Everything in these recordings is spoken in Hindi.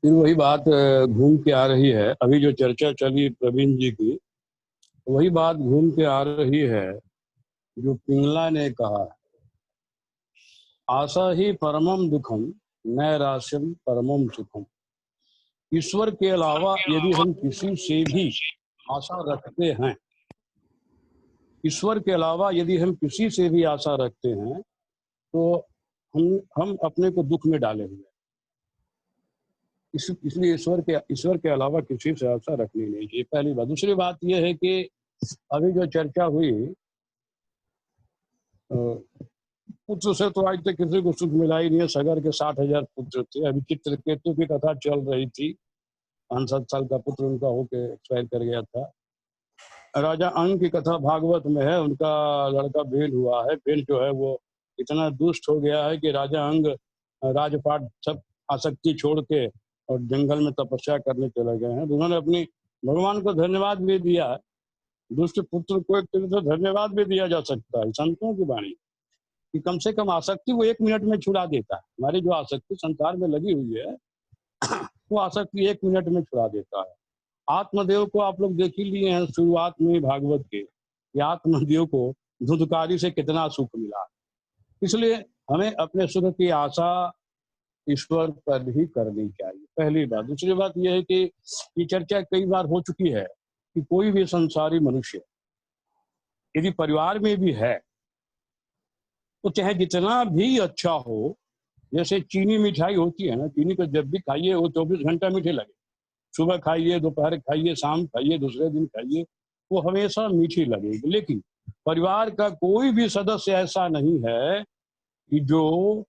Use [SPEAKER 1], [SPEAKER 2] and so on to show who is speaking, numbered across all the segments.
[SPEAKER 1] फिर वही बात घूम के आ रही है। अभी जो चर्चा चली प्रवीण जी की, वही बात घूम के आ रही है जो पिंगला ने कहा, आशा ही परमम दुखम, नैराश्यम परमम सुखम। ईश्वर के अलावा यदि हम किसी से भी आशा रखते हैं, ईश्वर के अलावा यदि हम किसी से भी आशा रखते हैं, तो हम अपने को दुख में डाले हुए। इसलिए ईश्वर के अलावा किसी से आशा रखनी नहीं चाहिए, पहली बात। दूसरी बात यह है कि अभी जो चर्चा हुई, पुत्र से तो आज तक किसी को सुख मिला ही नहीं है। सगर के 60,000 पुत्र थे। अभी चित्रकेतु की कथा चल रही थी, 5-7 साल का पुत्र उनका होके एक्सपायर कर गया था। राजा अंग की कथा भागवत में है, उनका लड़का बेल हुआ है। बेल जो है वो इतना दुष्ट हो गया है कि राजा अंग राजपाट सब आसक्ति छोड़ के और जंगल में तपस्या करने चले गए हैं। उन्होंने अपनी भगवान को धन्यवाद भी दिया है। दुष्ट पुत्र को एक तरह से धन्यवाद भी दिया जा सकता है। संतों की वाणी कि कम से कम आसक्ति वो 1 मिनट में छुड़ा देता है। हमारी जो आसक्ति संसार में लगी हुई है, वो आसक्ति 1 मिनट में छुड़ा देता है। आत्मदेव को आप लोग देख ही लिए हैं शुरुआत में भागवत के, कि आत्मदेव को धुंधकारी से कितना सुख मिला। इसलिए हमें अपने सुख की आशा ईश्वर पर ही करनी चाहिए, पहली बात। दूसरी बात यह है कि ये चर्चा कई बार हो चुकी है कि कोई भी संसारी मनुष्य यदि परिवार में भी है, तो चाहे जितना भी अच्छा हो, जैसे चीनी मिठाई होती है ना, चीनी को जब भी खाइए वो 24 घंटा मीठे लगे। सुबह खाइए, दोपहर खाइए, शाम खाइए, दूसरे दिन खाइए, वो हमेशा मीठी लगेगी। लेकिन परिवार का कोई भी सदस्य ऐसा नहीं है कि जो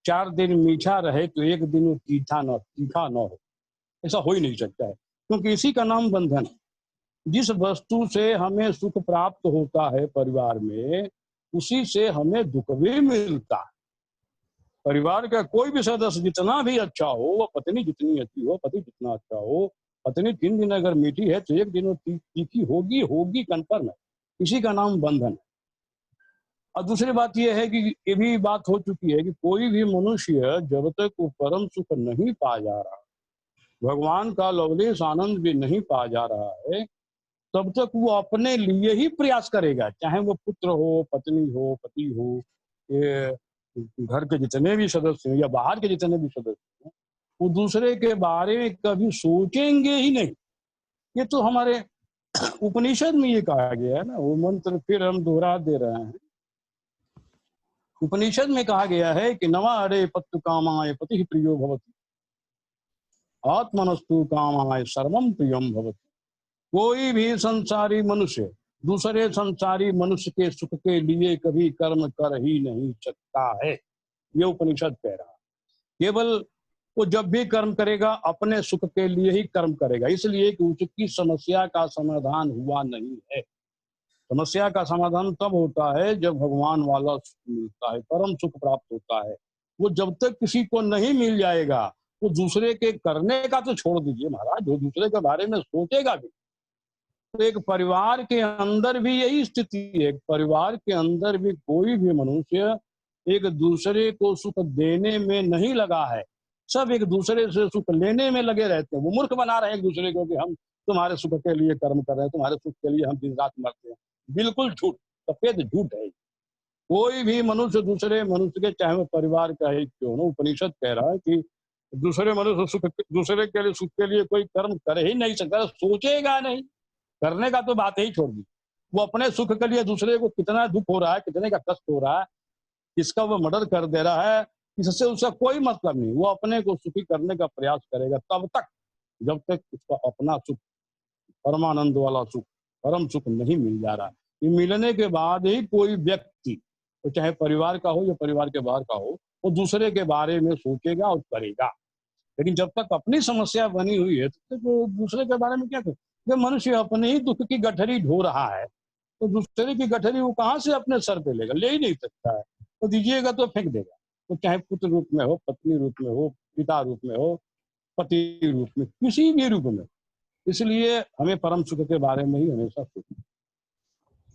[SPEAKER 1] 4 दिन मीठा रहे तो एक दिन वो तीखा न हो। ऐसा हो ही नहीं सकता है, क्योंकि इसी का नाम बंधन है। जिस वस्तु से हमें सुख प्राप्त होता है परिवार में, उसी से हमें दुख भी मिलता है। परिवार का कोई भी सदस्य जितना भी अच्छा हो, वो पत्नी जितनी अच्छी हो, पति जितना अच्छा हो, पत्नी 3 दिन अगर मीठी है तो एक दिन वो तीखी होगी होगी, कन्फर्म है। इसी का नाम बंधन है। और दूसरी बात यह है कि ये भी बात हो चुकी है कि कोई भी मनुष्य जब तक वो परम सुख नहीं पा जा रहा, भगवान का लवलेश आनंद भी नहीं पा जा रहा है, तब तक वो अपने लिए ही प्रयास करेगा। चाहे वो पुत्र हो, पत्नी हो, पति हो, ये घर के जितने भी सदस्य हैं या बाहर के जितने भी सदस्य हैं, वो दूसरे के बारे में कभी सोचेंगे ही नहीं। ये तो हमारे उपनिषद में ये कहा गया है ना, वो मंत्र फिर हम दोहरा दे रहे हैं। उपनिषद में कहा गया है कि नवा अरे पत्तु कामाय पति प्रियो भवति, आत्मनस्तु कामाय सर्वम प्रियम भवति। कोई भी संसारी मनुष्य दूसरे संसारी मनुष्य के सुख के लिए कभी कर्म कर ही नहीं सकता है, ये उपनिषद कह रहा है। केवल वो जब भी कर्म करेगा अपने सुख के लिए ही कर्म करेगा, इसलिए कि उसकी समस्या का समाधान हुआ नहीं है। समस्या का समाधान तब होता है जब भगवान वाला सुख मिलता है, परम सुख प्राप्त होता है। वो जब तक किसी को नहीं मिल जाएगा, वो दूसरे के करने का तो छोड़ दीजिए महाराज, जो दूसरे के बारे में सोचेगा भी। तो एक परिवार के अंदर भी यही स्थिति है। परिवार के अंदर भी कोई भी मनुष्य एक दूसरे को सुख देने में नहीं लगा है, सब एक दूसरे से सुख लेने में लगे रहते हैं। वो मूर्ख बना रहे हैं एक दूसरे को कि हम तुम्हारे सुख के लिए कर्म कर रहे हैं, तुम्हारे सुख के लिए हम दिन रात मरते हैं। बिल्कुल झूठ, सफेद झूठ है। कोई भी मनुष्य दूसरे मनुष्य के, चाहे वो परिवार का ही क्यों ना, उपनिषद कह रहा है कि दूसरे मनुष्य सुख, दूसरे के लिए सुख के लिए कोई कर्म कर ही नहीं सकता, सोचेगा नहीं। करने का तो बात ही छोड़ दी। वो अपने सुख के लिए दूसरे को कितना दुख हो रहा है, कितने का कष्ट हो रहा है, किसका वो मर्डर कर दे रहा है, इससे उसका कोई मतलब नहीं। वो अपने को सुखी करने का प्रयास करेगा तब तक, जब तक उसका अपना सुख, परमानंद वाला सुख, परम सुख नहीं मिल जा रहा। ये मिलने के बाद ही कोई व्यक्ति, तो चाहे परिवार का हो या परिवार के बाहर का हो, वो दूसरे के बारे में सोचेगा और करेगा। लेकिन जब तक अपनी समस्या बनी हुई है, तब तक वो दूसरे के बारे में क्या करे। जब मनुष्य अपने ही दुख की गठरी ढो रहा है, तो दूसरे की गठरी वो कहाँ से अपने सर पे लेगा, ले ही नहीं सकता है। तो दीजिएगा तो फेंक देगा। तो चाहे पुत्र रूप में हो, पत्नी रूप में हो, पिता रूप में हो, पति रूप में, किसी भी रूप में। इसलिए हमें परम सुख के बारे में ही हमेशा सोचना।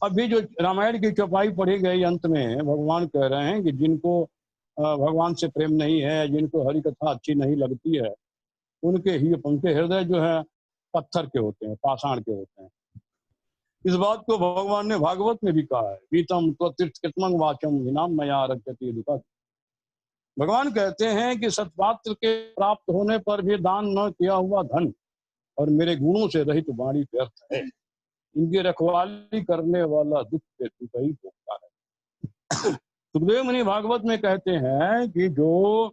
[SPEAKER 1] अभी जो रामायण की चौपाई पढ़ी गई, अंत में भगवान कह रहे हैं कि जिनको भगवान से प्रेम नहीं है, जिनको हरि कथा अच्छी नहीं लगती है, उनके हृदय जो है पत्थर के होते हैं, पाषाण के होते हैं। इस बात को भगवान ने भागवत में भी कहा है, वीतम त्वतीर्थ कृतमंग वाचम विनाम मया रक्षति दुखा। भगवान कहते हैं कि सत्पात्र के प्राप्त होने पर भी दान न किया हुआ धन और मेरे गुणों से रहित वाणी व्यर्थ है। इनकी रखवाली करने वाला दुख के दुख ही भोगता है। सुखदेव मुनि भागवत में कहते हैं कि जो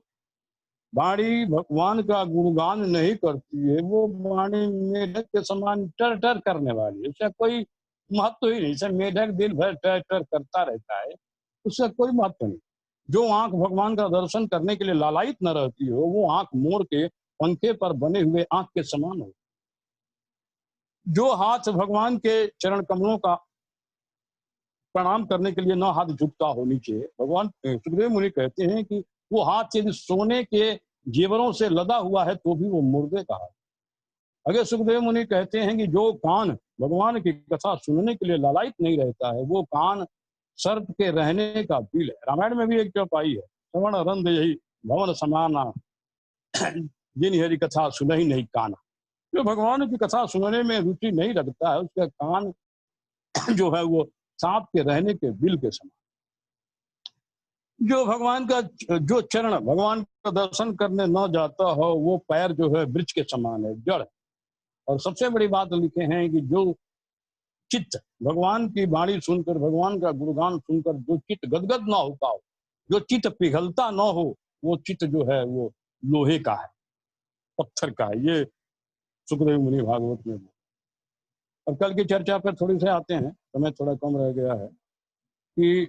[SPEAKER 1] वाणी भगवान का गुणगान नहीं करती है, वो वाणी मेढक के समान टर टर करने वाली है। उसका कोई महत्व ही नहीं। मेढक दिन भर टर टर करता रहता है, उसका कोई महत्व नहीं। जो आंख भगवान का दर्शन करने के लिए लालायित न रहती हो, वो आंख मोड़ के पंखे पर बने हुए आंख के समान हो। जो हाथ भगवान के चरण कमलों का प्रणाम करने के लिए न हाथ झुकता हो नीचे, भगवान सुखदेव मुनि कहते हैं कि वो हाथ यदि सोने के जेवरों से लदा हुआ है तो भी वो मुर्दे का हाथ। अगर सुखदेव मुनि कहते हैं कि जो कान भगवान की कथा सुनने के लिए लालायित नहीं रहता है, वो कान सर्प के रहने का बिल है। रामायण में भी एक चौपाई है, श्रवण रंध यही भवन समाना, जिन हरि कथा सुनहि नहीं काना। जो भगवान की कथा सुनने में रुचि नहीं रखता है, उसका कान जो है वो सांप के रहने के बिल के समान। जो भगवान का जो चरण भगवान का दर्शन करने न जाता हो, वो पैर जो है वृक्ष के समान है, जड़। और सबसे बड़ी बात लिखे हैं कि जो चित्त भगवान की वाणी सुनकर, भगवान का गुणगान सुनकर जो चित्त गदगद ना होता हो, जो चित्त पिघलता ना हो, वो चित्त जो है वो लोहे का है, पत्थर का है। ये सुखदेव मुनि भागवत में। अब कल की चर्चा पर थोड़ी से आते हैं, समय थोड़ा कम रह गया है, कि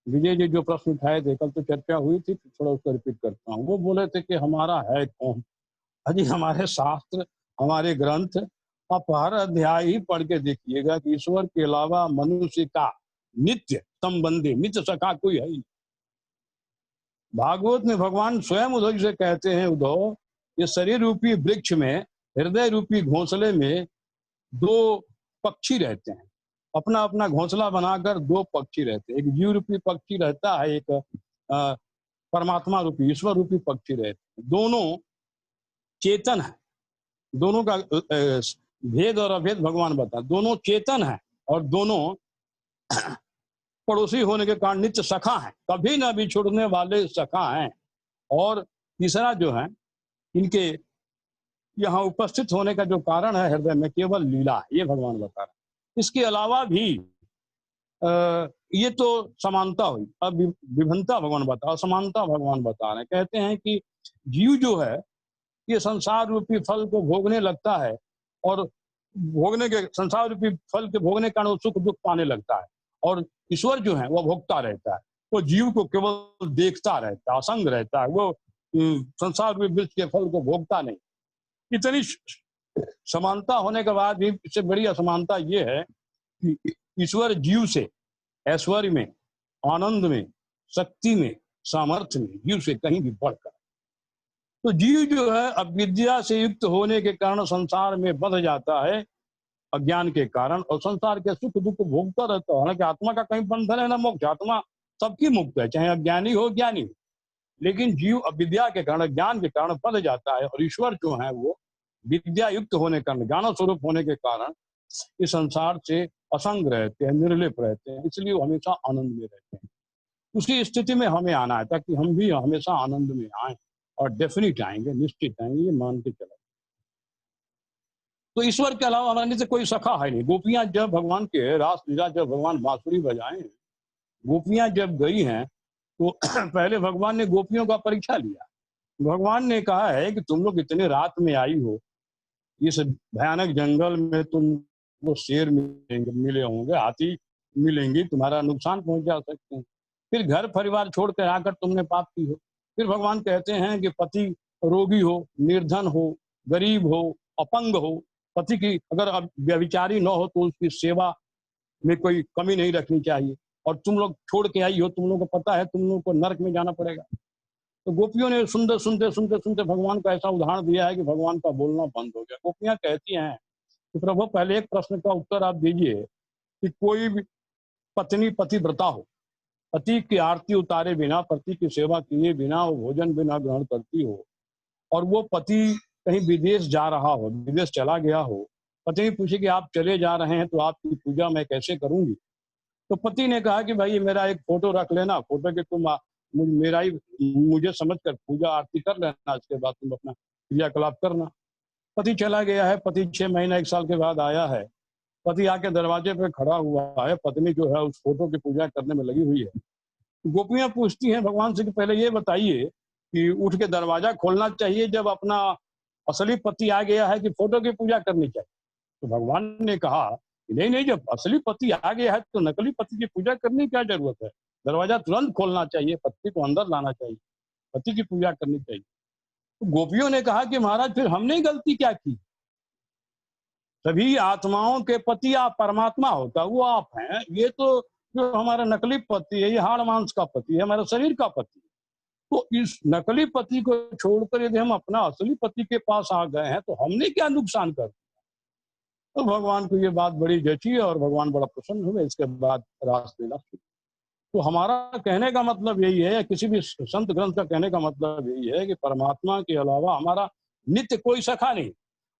[SPEAKER 1] विजय जी जो प्रश्न उठाए थे, कल तो चर्चा हुई थी, थोड़ा उसको रिपीट करता हूँ। वो बोले थे कि हमारा है कौन। अजी हमारे शास्त्र, हमारे ग्रंथ, आप हर अध्याय ही पढ़ के देखिएगा कि ईश्वर के अलावा मनुष्य का नित्य संबंधी, नित्य सखा कोई है ही। भागवत में भगवान स्वयं उद्धव से कहते हैं, उद्धव ये शरीर रूपी वृक्ष में, हृदय रूपी घोंसले में दो पक्षी रहते हैं। अपना अपना घोंसला बनाकर दो पक्षी रहते हैं। एक जीव रूपी पक्षी रहता है, एक परमात्मा रूपी, ईश्वर रूपी पक्षी रहते हैं। दोनों चेतन है, दोनों का भेद और अभेद भगवान बता। दोनों चेतन है और दोनों पड़ोसी होने के कारण नित्य सखा है, कभी न बिछुड़ने वाले सखा हैं। और तीसरा जो है, इनके यहाँ उपस्थित होने का जो कारण है हृदय में, केवल लीला है, ये भगवान बता रहे हैं। इसके अलावा भी ये तो समानता हुई, अब विभिन्नता भगवान बता, समानता भगवान बता रहे हैं। कहते हैं कि जीव जो है ये संसार रूपी फल को भोगने लगता है, और भोगने के, संसार रूपी फल के भोगने के कारण वो सुख दुख पाने लगता है। और ईश्वर जो है वो भोगता रहता है, वो जीव को केवल देखता रहता है, असंग रहता है, वो संसार रूपी वृक्ष के फल को भोगता नहीं। इतनी समानता होने के बाद भी इससे बड़ी असमानता ये है कि ईश्वर जीव से ऐश्वर्य में, आनंद में, शक्ति में, सामर्थ्य में जीव से कहीं भी बढ़कर। तो जीव जो है अविद्या से युक्त होने के कारण संसार में बंध जाता है, अज्ञान के कारण, और संसार के सुख दुख भोगता रहता है। हालांकि आत्मा का कहीं बंधन है ना मोक्ष, आत्मा सबकी मुक्त है, चाहे अज्ञानी हो ज्ञानी हो। लेकिन जीव अविद्या के कारण, ज्ञान के कारण बंध जाता है, और ईश्वर जो है वो विद्या युक्त होने के कारण, ज्ञान स्वरूप होने के कारण इस संसार से असंग रहते हैं, निर्लिप रहते हैं, इसलिए वो हमेशा आनंद में रहते हैं। उसी स्थिति में हमें आना है, ताकि हम भी हमेशा आनंद में आए, और डेफिनेट आएंगे, निश्चित आएंगे, ये मान के चले। तो ईश्वर के अलावा हमारे से कोई सखा है नहीं। गोपियां जब भगवान के रास लीला, जब भगवान बांसुरी बजाए, गोपियां जब गई हैं, तो पहले भगवान ने गोपियों का परीक्षा लिया। भगवान ने कहा है कि तुम लोग इतने रात में आई हो, इस भयानक जंगल में तुमको शेर मिले होंगे, हाथी मिलेंगे, तुम्हारा नुकसान पहुंचा सकते हैं। फिर घर परिवार छोड़कर आकर तुमने पाप की हो। फिर भगवान कहते हैं कि पति रोगी हो, निर्धन हो, गरीब हो, अपंग हो, पति की अगर व्यभिचारी न हो तो उसकी सेवा में कोई कमी नहीं रखनी चाहिए, और तुम लोग छोड़ के आई हो, तुम लोग को पता है तुम लोग को नरक में जाना पड़ेगा। तो गोपियों ने सुनते सुनते सुनते सुनते भगवान का ऐसा उदाहरण दिया है कि भगवान का बोलना बंद हो गया। गोपियां कहती हैं कि प्रभु पहले एक प्रश्न का उत्तर आप दीजिए कि कोई भी पत्नी पतिव्रता हो, पति की आरती उतारे बिना, पति की सेवा किए बिना, वो भोजन बिना ग्रहण करती हो, और वो पति कहीं विदेश जा रहा हो, विदेश चला गया हो, पत्नी पूछे कि आप चले जा रहे हैं तो आपकी पूजा मैं कैसे करूंगी? तो पति ने कहा कि भाई मेरा एक फोटो रख लेना, फोटो के तुम मेरा ही मुझे समझकर पूजा आरती कर लेना, इसके बाद तुम अपना क्रियाकलाप करना। पति चला गया है, पति 6 महीना 1 साल के बाद आया है। पति आके दरवाजे पे खड़ा हुआ है, पत्नी जो है उस फोटो की पूजा करने में लगी हुई है। गोपियां पूछती हैं भगवान से कि पहले ये बताइए कि उठ के दरवाजा खोलना चाहिए जब अपना असली पति आ गया है, कि फोटो की पूजा करनी चाहिए? तो भगवान ने कहा कि नहीं नहीं, जब असली पति आ गया है तो नकली पति की पूजा करने की क्या जरूरत है? दरवाजा तुरंत खोलना चाहिए, पति को अंदर लाना चाहिए, पति की पूजा करनी चाहिए। तो गोपियों ने कहा कि महाराज फिर हमने गलती क्या की? सभी आत्माओं के पति आप परमात्मा होता वो आप हैं, ये तो जो हमारा नकली पति है ये हाड़ मांस का पति है, हमारा शरीर का पति है। तो इस नकली पति को छोड़कर यदि हम अपना असली पति के पास आ गए हैं तो हमने क्या नुकसान कर? तो भगवान को ये बात बड़ी जची और भगवान बड़ा प्रसन्न हुए। इसके बाद रास लीला शुरू। तो हमारा कहने का मतलब यही है, किसी भी संत ग्रंथ का कहने का मतलब यही है कि परमात्मा के अलावा हमारा नित्य कोई सखा नहीं।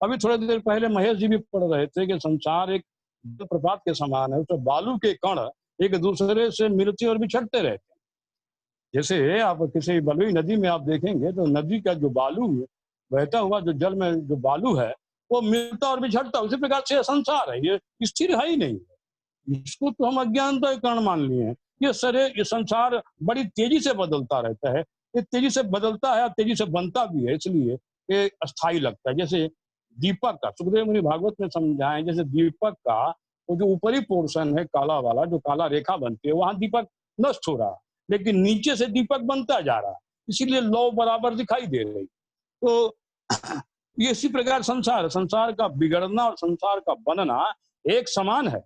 [SPEAKER 1] अभी थोड़ी देर पहले महेश जी भी पढ़ रहे थे कि संसार एक जलप्रपात के समान है, उसमें बालू के कण एक दूसरे से मिलते और बिछड़ते रहते हैं। जैसे आप किसी बलुई नदी में आप देखेंगे तो नदी का जो बालू बहता हुआ जो जल में जो बालू है वो मिलता और बिछड़ता, उसी प्रकार से संसार है, ये स्थिर है ही नहीं। इसको तो हम अज्ञानता के कारण मान लिए हैं। ये संसार बड़ी तेजी से बदलता रहता है, ये तेजी से बदलता है और तेजी से बनता भी है, इसलिए ये अस्थाई लगता है। जैसे दीपक का सुखदेव मुनि भागवत में समझाएं, जैसे दीपक का वो जो ऊपरी पोर्शन है काला वाला, जो काला रेखा बनती है, वहां दीपक नष्ट हो रहा है, लेकिन नीचे से दीपक बनता जा रहा है, इसीलिए लौ बराबर दिखाई दे रही। तो ये इसी प्रकार संसार का बिगड़ना और संसार का बनना एक समान है।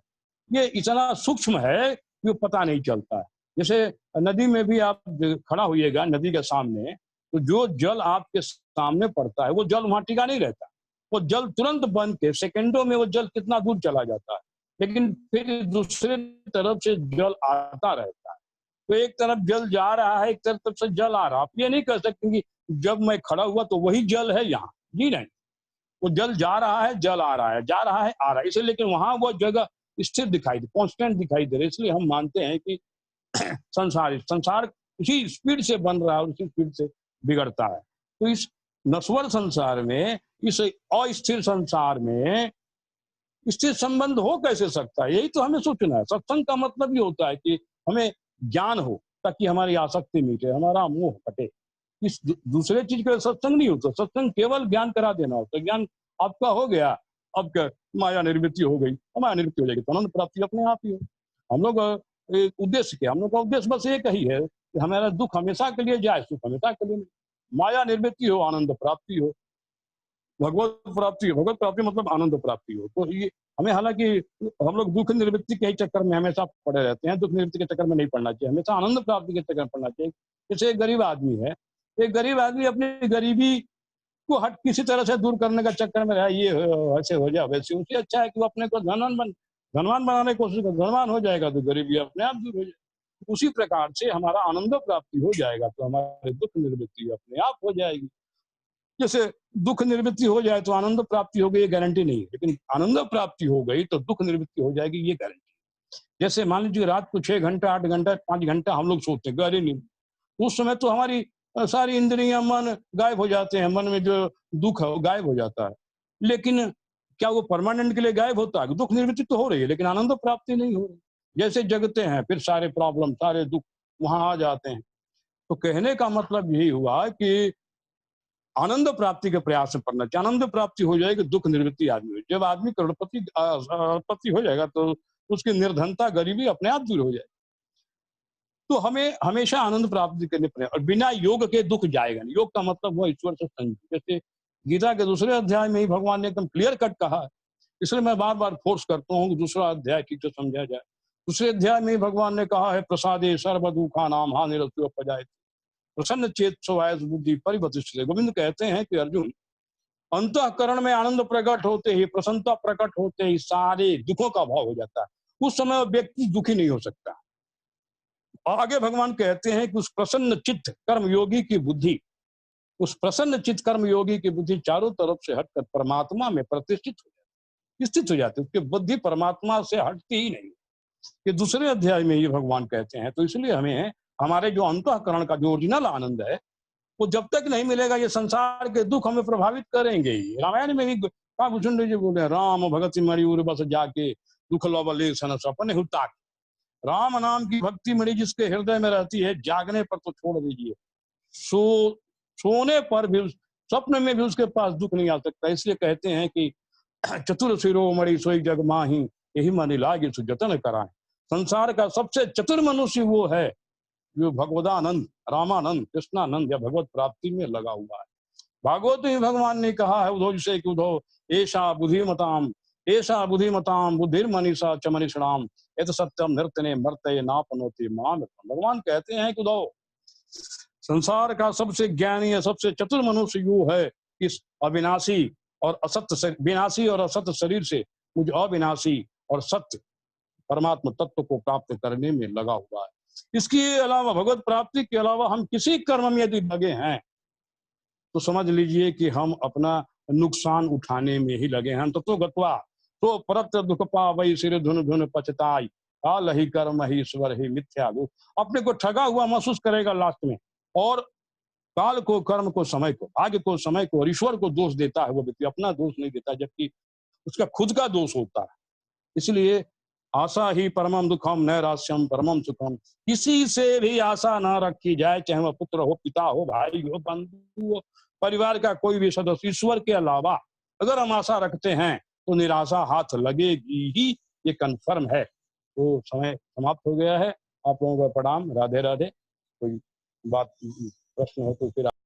[SPEAKER 1] ये इतना सूक्ष्म है कि पता नहीं चलता है। जैसे नदी में भी आप खड़ा होइएगा नदी के सामने, तो जो जल आपके सामने पड़ता है वो जल वहां टिका नहीं रहता, वो जल तुरंत बन के सेकंडों में वो जल कितना दूर चला जाता है, लेकिन फिर दूसरे तरफ से जल आता रहता है। तो एक तरफ जल जा रहा है, एक तरफ से जल आ रहा है। आप ये नहीं कह सकते कि जब मैं खड़ा हुआ तो वही जल है यहाँ, जी नहीं, वो जल जा रहा है, जल आ रहा है, जा रहा है, आ रहा है, इसलिए लेकिन वहां वो जगह स्थिर दिखाई दे, कांस्टेंट दिखाई दे रही है। इसलिए हम मानते हैं कि संसार उसी स्पीड से बन रहा है, उसी स्पीड से बिगड़ता है। तो इस नश्वर संसार में, इस अस्थिर संसार में स्थिर संबंध हो कैसे सकता है? यही तो हमें सोचना है। सत्संग का मतलब ये होता है कि हमें ज्ञान हो, ताकि हमारी आसक्ति मिटे, हमारा मोह हटे। इस दूसरे चीज का सत्संग नहीं होता। सत्संग केवल ज्ञान करा देना होता है। ज्ञान आपका हो गया, अब क्या माया निवृत्ति हो गई, माया निवृत्ति हो जाएगी तो आनंद प्राप्ति अपने आप ही हो। हम लोग उद्देश्य क्या, हम लोग का उद्देश्य बस एक ही है कि हमारा दुख हमेशा के लिए जाए, सुख हमेशा के लिए, माया निवृत्ति हो, आनंद प्राप्ति हो, भगवत प्राप्ति हो। भगवत प्राप्ति मतलब आनंद प्राप्ति हो। तो ये हमें, हालांकि हम लोग दुख निवृत्ति के चक्कर में हमेशा पड़े रहते हैं, दुख निवृत्ति के चक्कर में नहीं पड़ना चाहिए, हमेशा आनंद प्राप्ति के चक्कर में पड़ना चाहिए। जैसे एक गरीब आदमी है, एक गरीब आदमी अपनी गरीबी को हट किसी तरह से दूर करने का चक्कर में रहा, ये ऐसे हो जाए वैसे, उससे अच्छा है कि वो अपने को धनवान बनाने की कोशिश कर, धनवान हो जाएगा तो गरीबी अपने आप दूर हो जाएगी। उसी प्रकार से हमारा आनंद प्राप्ति हो जाएगा तो हमारे दुख निवृत्ति अपने आप हो जाएगी। जैसे दुख निवृत्ति हो जाए तो आनंद प्राप्ति हो गई, ये गारंटी नहीं है, लेकिन आनंद प्राप्ति हो गई तो दुख निवृत्ति हो जाएगी, ये गारंटी। जैसे मान लीजिए रात को 6 घंटा 8 घंटा 5 घंटा हम लोग सोते हैं गहरी नींद, उस समय तो हमारी सारी इंद्रियां मन गायब हो जाते हैं, मन में जो दुख है वो गायब हो जाता है। लेकिन क्या वो परमानेंट के लिए गायब होता है? दुख निवृत्ति तो हो रही है लेकिन आनंद प्राप्ति नहीं हो रही। जैसे जगते हैं फिर सारे प्रॉब्लम सारे दुख वहां आ जाते हैं। तो कहने का मतलब यही हुआ कि आनंद प्राप्ति के प्रयास में पड़ना चाहिए। आनंद प्राप्ति हो जाएगी, दुख निवृत्ति आदमी हो। जब आदमी करोड़पति हो जाएगा तो उसकी निर्धनता गरीबी अपने आप दूर हो जाएगी। तो हमें हमेशा आनंद प्राप्ति करने पड़े, और बिना योग के दुख जाएगा नहीं। योग का मतलब हुआ ईश्वर से संयोग। जैसे गीता के दूसरे अध्याय में ही भगवान ने एकदम क्लियर कट कहा है, इसलिए मैं बार बार फोर्स करता हूँ कि दूसरा अध्याय ठीक से समझा जाए। दूसरे अध्याय में ही भगवान ने कहा है, प्रसादे सर्व दुखा नाम हानि रसोपजाय प्रसन्न चेत स्वयं बुद्धि परिवर्तिष्ठते। गोविंद कहते हैं कि अर्जुन, अंतःकरण में आनंद प्रकट होते ही, प्रसन्नता प्रकट होते ही सारे दुखों का अभाव हो जाता है। उस समय व्यक्ति दुखी नहीं हो सकता। आगे भगवान कहते हैं कि उस प्रसन्न चित्त कर्म योगी की बुद्धि उस प्रसन्न चित्त कर्म योगी की बुद्धि चारों तरफ से हटकर परमात्मा में प्रतिष्ठित हो जाती, स्थित हो जाती, उसकी बुद्धि परमात्मा से हटती ही नहीं। ये दूसरे अध्याय में ये भगवान कहते हैं। तो इसलिए हमें हमारे जो अंतःकरण का जो ओरिजिनल आनंद है, वो जब तक नहीं मिलेगा, ये संसार के दुख हमें प्रभावित करेंगे ही। रामायण में भी कालभूषण जी बोल रहे हैं, राम भगत सिंह मरी बस जाके दुख लवले सन सपने हुता। राम नाम की भक्ति मणि जिसके हृदय में रहती है, जागने पर तो छोड़ दीजिए, सो सोने पर भी, स्वप्न में भी उसके पास दुख नहीं आ सकता। इसलिए कहते हैं कि चतुर शिरोमणि सोई जग माही, यही मन लागे सु जतन कराए। संसार का सबसे चतुर मनुष्य वो है जो भगवदानंद, रामानंद, कृष्णानंद या भगवत प्राप्ति में लगा हुआ है। भागवत में भगवान ने कहा है उद्धव से कि उद्धव ऐसा बुद्धिमताम बुद्धिर्मनीषा च मनीषणाम यत सत्यम नृत्यने मर्तये नापनोति माम। भगवान कहते हैं कि उद्धव, संसार का सबसे ज्ञानी या सबसे चतुर मनुष्य यू है इस अविनाशी और विनाशी और असत शरीर से मुझ अविनाशी और सत्य परमात्मा तत्व को प्राप्त करने में लगा हुआ है। इसके अलावा, भगवत प्राप्ति के अलावा हम किसी कर्म में यदि लगे हैं तो समझ लीजिए कि हम अपना नुकसान उठाने में ही लगे हैं। तो गत्वा तो परत दुख पावई सिर धुन धुन पछताई, काल ही कर्म ही ईश्वर ही मिथ्या। अपने को ठगा हुआ महसूस करेगा लास्ट में, और काल को, कर्म को, समय को, भाग्य को, समय को और ईश्वर को दोष देता है वो व्यक्ति, अपना दोष नहीं देता, जबकि उसका खुद का दोष होता है। इसलिए आशा ही परमम दुखम नैराश्यम परमम सुखम, किसी से भी आशा ना रखी जाए, चाहे वह पुत्र हो, पिता हो, भाई हो, बंधु हो, परिवार का कोई भी सदस्य। ईश्वर के अलावा अगर हम आशा रखते हैं तो निराशा हाथ लगेगी ही, ये कन्फर्म है। तो समय समाप्त हो गया है। आप लोगों का प्रणाम, राधे राधे। कोई बात प्रश्न हो तो फिर